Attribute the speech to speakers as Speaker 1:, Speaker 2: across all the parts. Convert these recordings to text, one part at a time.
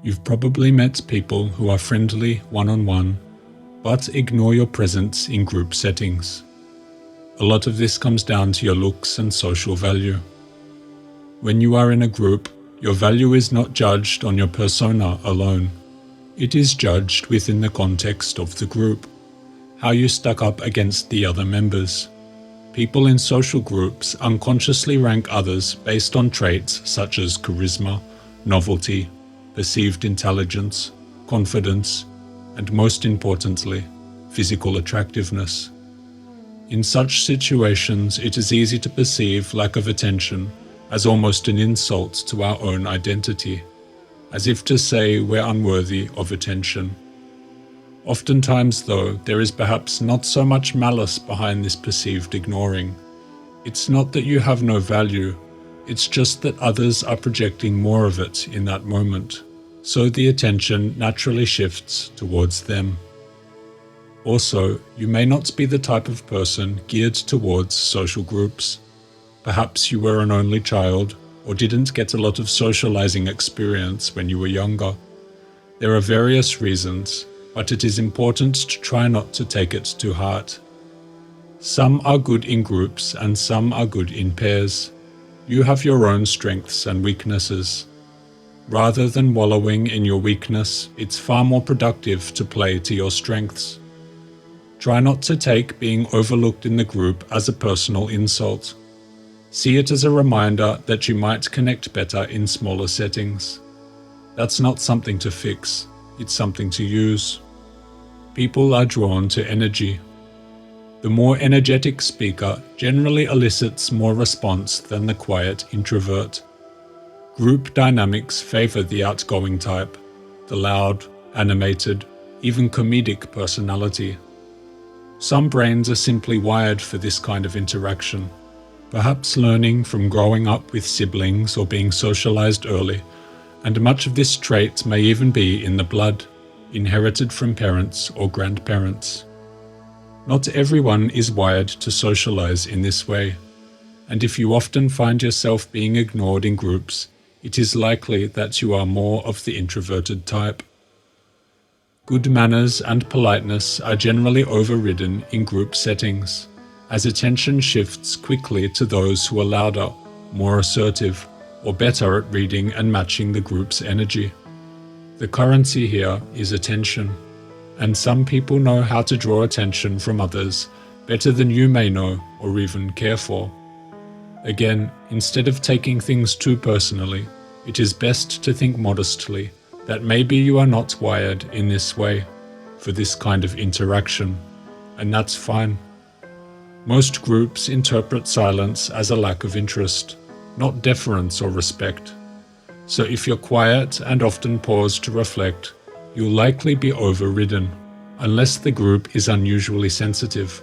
Speaker 1: You've probably met people who are friendly one-on-one, but ignore your presence in group settings. A lot of this comes down to your looks and social value. When you are in a group, your value is not judged on your persona alone. It is judged within the context of the group, how you stack up against the other members. People in social groups unconsciously rank others based on traits such as charisma, novelty, perceived intelligence, confidence, and most importantly, physical attractiveness. In such situations, it is easy to perceive lack of attention as almost an insult to our own identity, as if to say we're unworthy of attention. Oftentimes, though, there is perhaps not so much malice behind this perceived ignoring. It's not that you have no value, it's just that others are projecting more of it in that moment, so the attention naturally shifts towards them. Also, you may not be the type of person geared towards social groups. Perhaps you were an only child or didn't get a lot of socializing experience when you were younger. There are various reasons, but it is important to try not to take it to heart. Some are good in groups and some are good in pairs. You have your own strengths and weaknesses. Rather than wallowing in your weakness, it's far more productive to play to your strengths. Try not to take being overlooked in the group as a personal insult. See it as a reminder that you might connect better in smaller settings. That's not something to fix, it's something to use. People are drawn to energy. The more energetic speaker generally elicits more response than the quiet introvert. Group dynamics favor the outgoing type, the loud, animated, even comedic personality. Some brains are simply wired for this kind of interaction, perhaps learning from growing up with siblings or being socialized early, and much of this trait may even be in the blood, inherited from parents or grandparents. Not everyone is wired to socialize in this way, and if you often find yourself being ignored in groups, it is likely that you are more of the introverted type. Good manners and politeness are generally overridden in group settings, as attention shifts quickly to those who are louder, more assertive, or better at reading and matching the group's energy. The currency here is attention, and some people know how to draw attention from others better than you may know or even care for. Again, instead of taking things too personally, it is best to think modestly that maybe you are not wired in this way, for this kind of interaction, and that's fine. Most groups interpret silence as a lack of interest, not deference or respect. So if you're quiet and often pause to reflect, you'll likely be overridden, unless the group is unusually sensitive.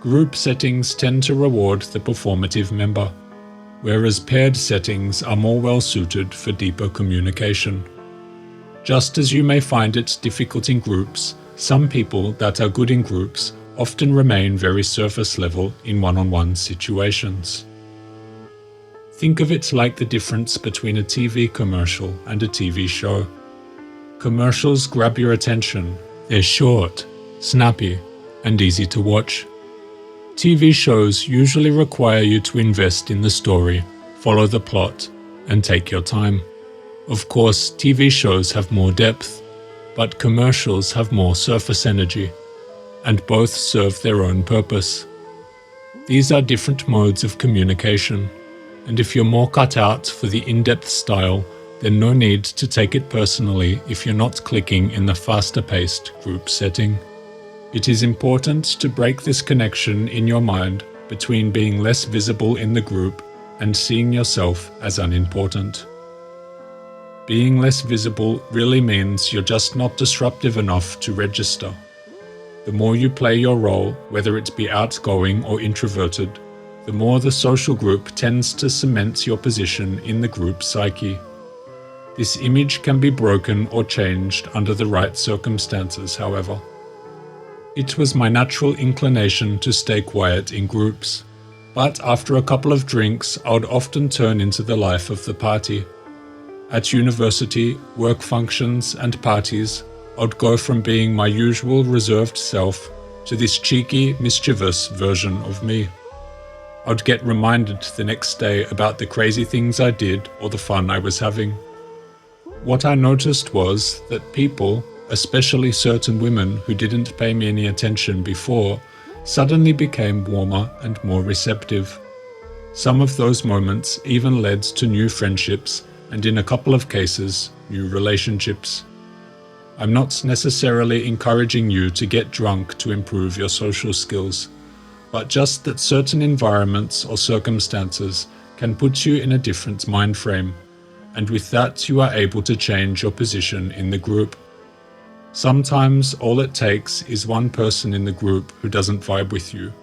Speaker 1: Group settings tend to reward the performative member, whereas paired settings are more well suited for deeper communication. Just as you may find it difficult in groups, some people that are good in groups often remain very surface level in one-on-one situations. Think of it like the difference between a TV commercial and a TV show. Commercials grab your attention. They're short, snappy, and easy to watch. TV shows usually require you to invest in the story, follow the plot, and take your time. Of course, TV shows have more depth, but commercials have more surface energy, and both serve their own purpose. These are different modes of communication, and if you're more cut out for the in-depth style, then no need to take it personally if you're not clicking in the faster-paced group setting. It is important to break this connection in your mind between being less visible in the group and seeing yourself as unimportant. Being less visible really means you're just not disruptive enough to register. The more you play your role, whether it be outgoing or introverted, the more the social group tends to cement your position in the group psyche. This image can be broken or changed under the right circumstances, however. It was my natural inclination to stay quiet in groups, but after a couple of drinks, I would often turn into the life of the party. At university, work functions and parties, I'd go from being my usual reserved self to this cheeky, mischievous version of me. I'd get reminded the next day about the crazy things I did or the fun I was having. What I noticed was that people, especially certain women who didn't pay me any attention before, suddenly became warmer and more receptive. Some of those moments even led to new friendships and, in a couple of cases, new relationships. I'm not necessarily encouraging you to get drunk to improve your social skills, but just that certain environments or circumstances can put you in a different mind frame, and with that you are able to change your position in the group. Sometimes all it takes is one person in the group who doesn't vibe with you,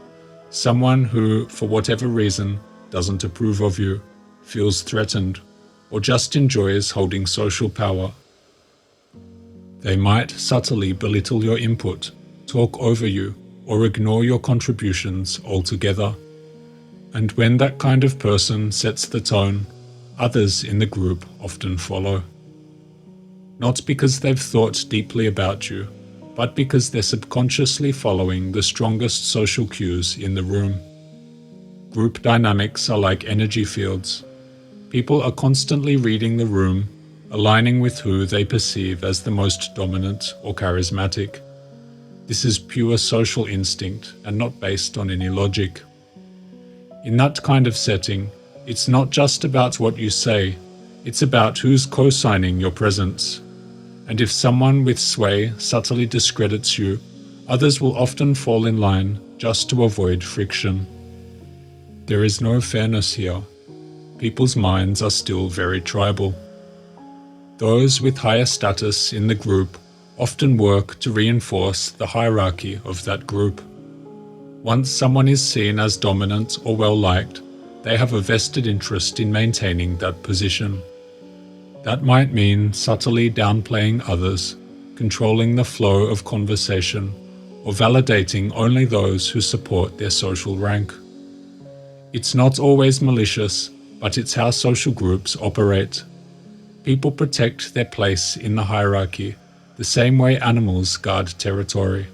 Speaker 1: someone who, for whatever reason, doesn't approve of you, feels threatened, or just enjoys holding social power. They might subtly belittle your input, talk over you, or ignore your contributions altogether. And when that kind of person sets the tone, others in the group often follow. Not because they've thought deeply about you, but because they're subconsciously following the strongest social cues in the room. Group dynamics are like energy fields. People are constantly reading the room, aligning with who they perceive as the most dominant or charismatic. This is pure social instinct and not based on any logic. In that kind of setting, it's not just about what you say, it's about who's co-signing your presence. And if someone with sway subtly discredits you, others will often fall in line just to avoid friction. There is no fairness here. People's minds are still very tribal. Those with higher status in the group often work to reinforce the hierarchy of that group. Once someone is seen as dominant or well-liked, they have a vested interest in maintaining that position. That might mean subtly downplaying others, controlling the flow of conversation, or validating only those who support their social rank. It's not always malicious, but it's how social groups operate. People protect their place in the hierarchy, the same way animals guard territory.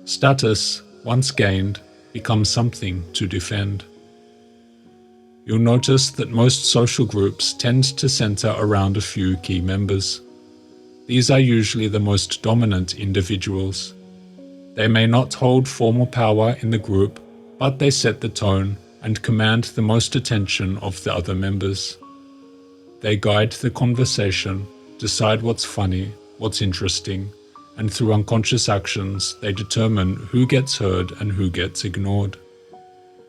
Speaker 1: Status, once gained, becomes something to defend. You'll notice that most social groups tend to center around a few key members. These are usually the most dominant individuals. They may not hold formal power in the group, but they set the tone and command the most attention of the other members. They guide the conversation, decide what's funny, what's interesting, and through unconscious actions, they determine who gets heard and who gets ignored.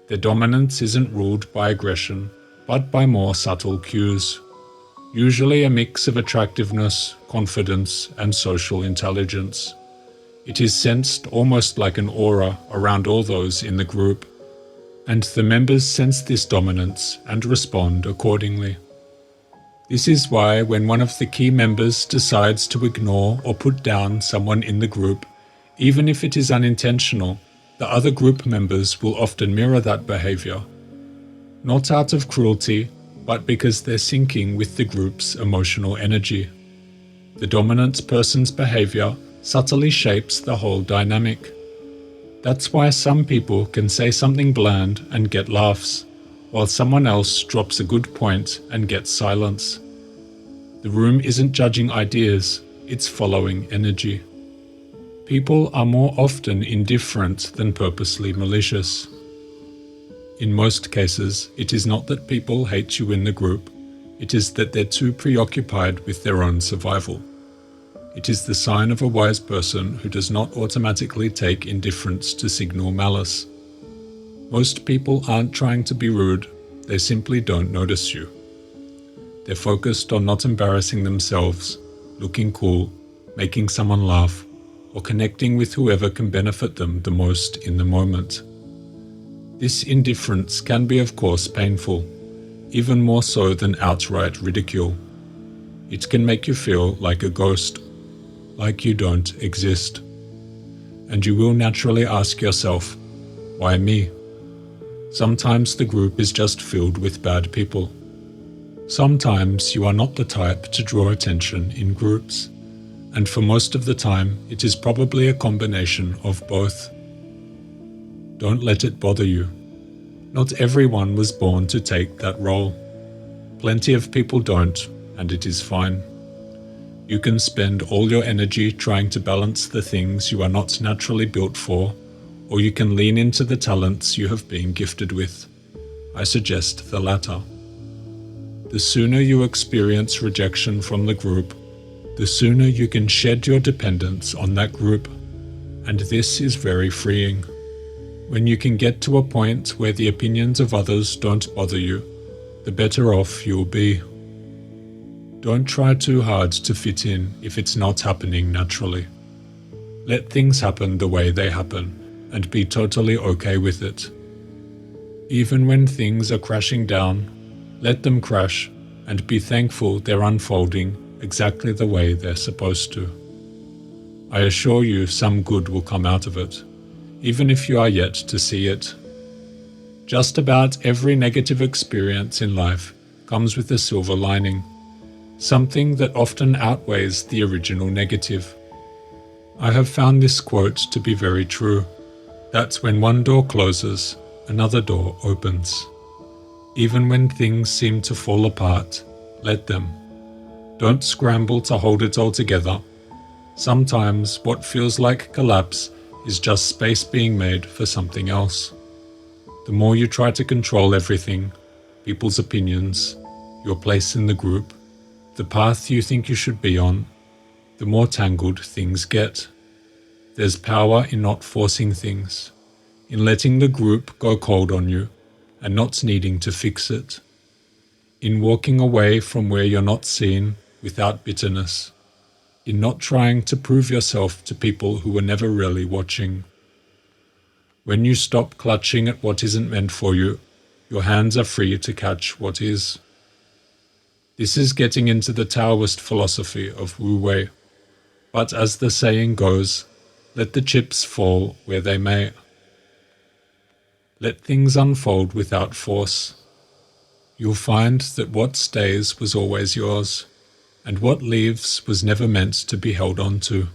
Speaker 1: Their dominance isn't ruled by aggression, but by more subtle cues, usually a mix of attractiveness, confidence, and social intelligence. It is sensed almost like an aura around all those in the group, and the members sense this dominance and respond accordingly. This is why when one of the key members decides to ignore or put down someone in the group, even if it is unintentional, the other group members will often mirror that behavior. Not out of cruelty, but because they're syncing with the group's emotional energy. The dominant person's behavior subtly shapes the whole dynamic. That's why some people can say something bland and get laughs, while someone else drops a good point and gets silence. The room isn't judging ideas, it's following energy. People are more often indifferent than purposely malicious. In most cases, it is not that people hate you in the group, it is that they're too preoccupied with their own survival. It is the sign of a wise person who does not automatically take indifference to signal malice. Most people aren't trying to be rude, they simply don't notice you. They're focused on not embarrassing themselves, looking cool, making someone laugh, or connecting with whoever can benefit them the most in the moment. This indifference can be, of course, painful, even more so than outright ridicule. It can make you feel like a ghost, like you don't exist. And you will naturally ask yourself, why me? Sometimes the group is just filled with bad people. Sometimes you are not the type to draw attention in groups, and for most of the time it is probably a combination of both. Don't let it bother you. Not everyone was born to take that role. Plenty of people don't, and it is fine. You can spend all your energy trying to balance the things you are not naturally built for, or you can lean into the talents you have been gifted with. I suggest the latter. The sooner you experience rejection from the group, the sooner you can shed your dependence on that group, and this is very freeing. When you can get to a point where the opinions of others don't bother you, the better off you'll be. Don't try too hard to fit in if it's not happening naturally. Let things happen the way they happen, and be totally okay with it. Even when things are crashing down, let them crash and be thankful they're unfolding exactly the way they're supposed to. I assure you some good will come out of it, even if you are yet to see it. Just about every negative experience in life comes with a silver lining, something that often outweighs the original negative. I have found this quote to be very true. That's when one door closes, another door opens. Even when things seem to fall apart, let them. Don't scramble to hold it all together. Sometimes what feels like collapse is just space being made for something else. The more you try to control everything, people's opinions, your place in the group, the path you think you should be on, the more tangled things get. There's power in not forcing things, in letting the group go cold on you and not needing to fix it, in walking away from where you're not seen without bitterness, in not trying to prove yourself to people who were never really watching. When you stop clutching at what isn't meant for you, your hands are free to catch what is. This is getting into the Taoist philosophy of Wu Wei, but as the saying goes, let the chips fall where they may. Let things unfold without force. You'll find that what stays was always yours, and what leaves was never meant to be held on to.